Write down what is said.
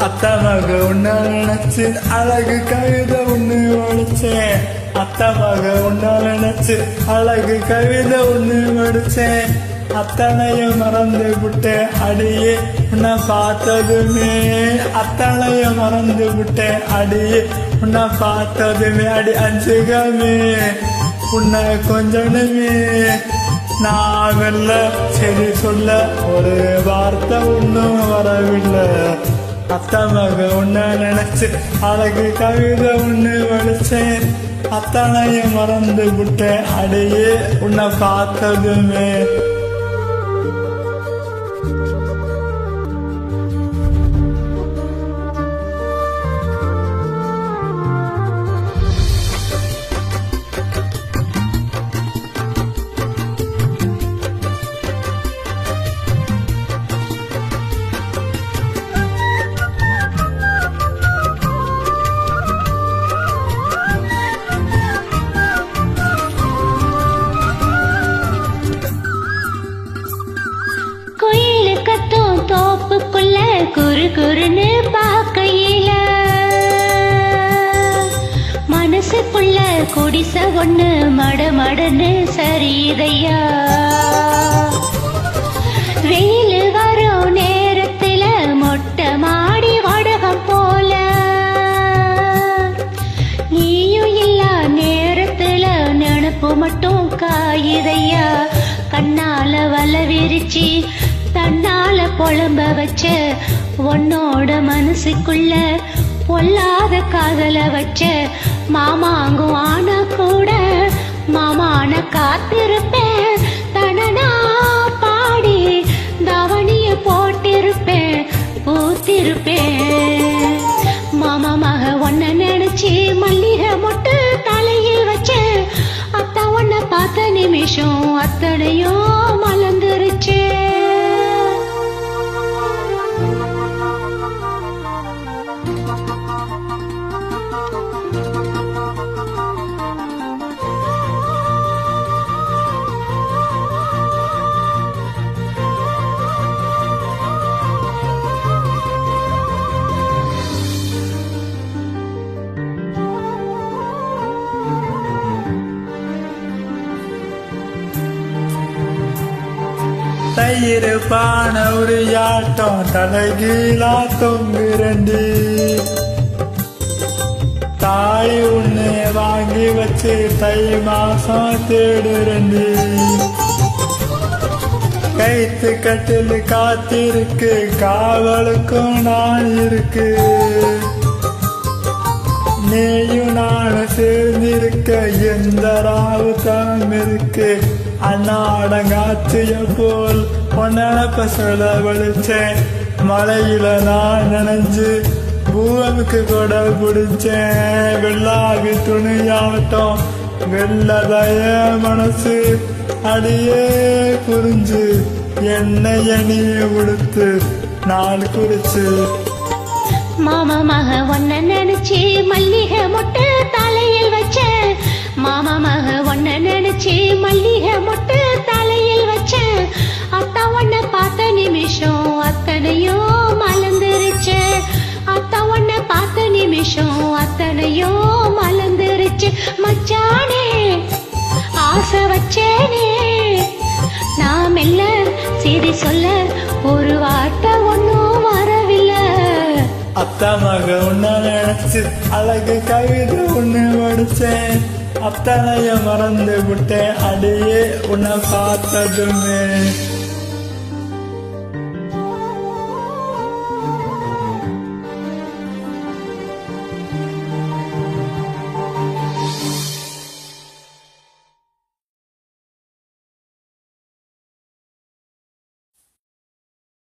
அத்த மக உன்ன நினைச்சு அழகு கவிதை ஒண்ணு படிச்சேன். அத்த மக உன்ன நினைச்சு அழகு கவிதை ஒண்ணு படிச்சேன். அத்தனையும் மறந்து விட்டேன் அடியே உன்னை பார்த்ததுமே. அத்தனையும் மறந்து விட்டேன் அடியே உன்னை பார்த்ததுமே. அடி அஞ்சுகமே உன்னை கொஞ்சமே நான் வெல்ல சரி சொல்ல ஒரு வார்த்தை ஒன்னும் வரவில்லை. அத்த மக உன்ன நினைச்சு அழகு கவிதை ஒண்ணு படிச்சேன். அத்தனையும் மறந்து விட்டேன் அடியே உன்னை பார்த்ததுமே. தோப்புக்குள்ள குறு குறுன்னு பார்க்கையில மனசுக்குள்ள குடிச ஒண்ணு மடமடன்னு சரிதையா. வெயில் வரும் நேரத்துல மொட்டை மாடி வடகம் போல நீயும் இல்லா நேரத்துல நினப்பு மட்டும் காயுதையா. கண்ணால வல விரிச்சி தன்னால புலம்ப வச்ச உன்னோட மனசுக்குள்ள பொல்லாத காதல வச்ச மாமாங்கும் ஆனா கூட மாமான காத்திருப்பேன். தனனா பாடி தவணிய போட்டிருப்பேன் பூத்திருப்பேன். மாமா மக ஒன்ன நினைச்சு மல்லிகை மொட்டு தலையில் வச்ச அத்தா ஒன்ன பார்த்த நிமிஷம் அத்தனையோ மலர்ந்துருச்சு. தயிர் பான ஒரு யாட்டம் தலைகீழா தொங்குரண்டி. தாய் ஒண்ணு வாங்கி வச்சு தை மாசம் தேடுரண்டி. கைத்து கட்டில் காத்திருக்கு காவலுக்கும் நான் இருக்கு. நீயும் நானும் சேர்ந்திருக்க எந்த ராவுத்தம் இருக்கு. அண்ணாடங்காச்சிய போல் பொன்னப்ப செலவழிச்சேன். மழையில நான் நினைஞ்சு பூமிக்கு கூட பிடிச்சேன். வெள்ளாவி துணியாட்டம் வெள்ளதைய மனசு அடியே புரிஞ்சு என்னைய நீ உடுத்து நாள் குறிச்சு. மாமா மக ஒன்ன நினைச்சு மல்லிகை மொட்டு தலையில் வச்ச மாமா மக ஒன்ன நினைச்சு மல்லிகை மொட்டு தலையில் வச்ச அத்தா ஒன்ன பார்த்த நிமிஷம் அத்தனையோ மலர்ந்துருச்சு. அத்தா ஒன்ன பார்த்த நிமிஷம் அத்தனையோ மலர்ந்துருச்சு. மச்சானே ஆசை வச்சேனே நான் மெல்ல சரி சொல்ல ஒரு வார்த்தை ஒன்னும் வரவில்லை. அத்த மக உன்ன நினைச்சு அழகு கவிதை ஒண்ணு படிச்சேன். அத்தனைய மறந்து விட்டேன் அடியே உன்னை பார்த்ததுமே.